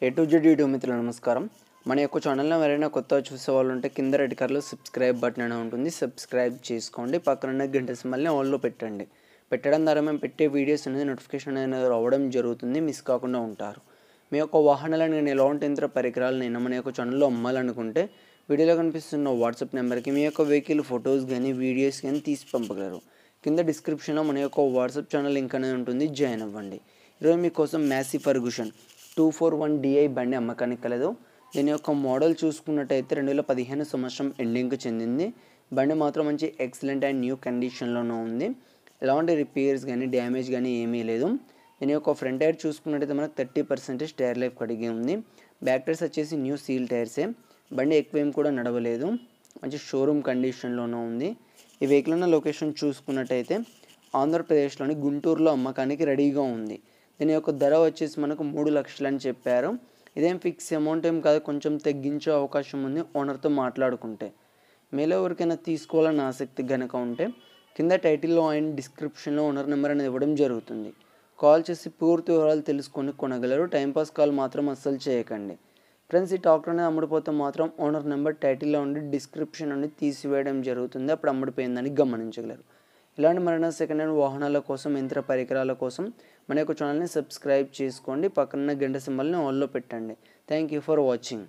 A to Z YouTube మిత్రులు నమస్కారం. మన యొక్క ఛానల్లో ఎవరైనా కొత్తగా చూసే వాళ్ళు ఉంటే కింద రెడ్ కలర్లో సబ్స్క్రైబ్ బటన్ అనేది ఉంటుంది. సబ్స్క్రైబ్ చేసుకోండి. పక్కన గంట సింబల్ని ఆన్లో పెట్టండి. పెట్టడం ద్వారా మేము పెట్టే వీడియోస్ అనేది నోటిఫికేషన్ అనేది రావడం జరుగుతుంది. మిస్ కాకుండా ఉంటారు. మీ యొక్క వాహనాలను నేను ఎలాంటి యంత్ర పరికరాలు నేను మన యొక్క ఛానల్లో అమ్మాలనుకుంటే వీడియోలో కనిపిస్తున్న వాట్సాప్ నెంబర్కి మీ యొక్క వెహికల్ ఫొటోస్ కానీ వీడియోస్ కానీ తీసి పంపగలరు. కింద డిస్క్రిప్షన్లో మన యొక్క వాట్సాప్ ఛానల్ లింక్ అనేది ఉంటుంది. జాయిన్ అవ్వండి. ఈరోజు మీకోసం మ్యాసీ ఫర్గూషన్ 241 DI బండి అమ్మకానికి కలదు. దీని యొక్క మోడల్ చూసుకున్నట్టయితే 2015 సంవత్సరం ఎండింగ్కి చెందింది. బండి మాత్రం మంచి ఎక్సలెంట్ అండ్ న్యూ కండిషన్లోనే ఉంది. ఎలాంటి రిపేర్స్ కానీ డ్యామేజ్ కానీ ఏమీ లేదు. దీని యొక్క ఫ్రంట్ టైర్ చూసుకున్నట్టయితే మనకు 30% టైర్ లైఫ్ కడిగి ఉంది. బ్యాక్ టైర్స్ వచ్చేసి న్యూ సీల్ టైర్సే. బండి ఎక్కువ ఏం కూడా నడవలేదు. మంచి షోరూమ్ కండిషన్లోనే ఉంది. ఈ వెహికల్ ఉన్న లొకేషన్ చూసుకున్నట్టయితే ఆంధ్రప్రదేశ్లోని గుంటూరులో అమ్మకానికి రెడీగా ఉంది. దీని యొక్క ధర వచ్చేసి మనకు 3 లక్షలు అని చెప్పారు. ఇదేం ఫిక్స్ అమౌంట్ ఏం కాదు, కొంచెం తగ్గించే అవకాశం ఉంది ఓనర్తో మాట్లాడుకుంటే. మీలో ఎవరికైనా తీసుకోవాలని ఆసక్తి కనుక ఉంటే కింద టైటిల్లో అండ్ డిస్క్రిప్షన్లో ఓనర్ నెంబర్ అనేది ఇవ్వడం జరుగుతుంది. కాల్ చేసి పూర్తి వివరాలు తెలుసుకొని కొనగలరు. టైంపాస్ కాల్ మాత్రం అస్సలు చేయకండి. ఫ్రెండ్స్, ఈ టాక్టర్ అనేది అమ్ముడిపోతే మాత్రం ఓనర్ నెంబర్ టైటిల్లో ఉండి డిస్క్రిప్షన్ నుండి తీసివేయడం జరుగుతుంది. అప్పుడు అమ్ముడిపోయిందని గమనించగలరు. ఇలాంటి మరిన్ని సెకండ్ హ్యాండ్ వాహనాల కోసం యంత్ర పరికరాల కోసం మన యొక్క ఛానల్ని సబ్స్క్రైబ్ చేసుకోండి. పక్కన గంట సింబల్ని ఆన్లో పెట్టండి. Thank you for watching.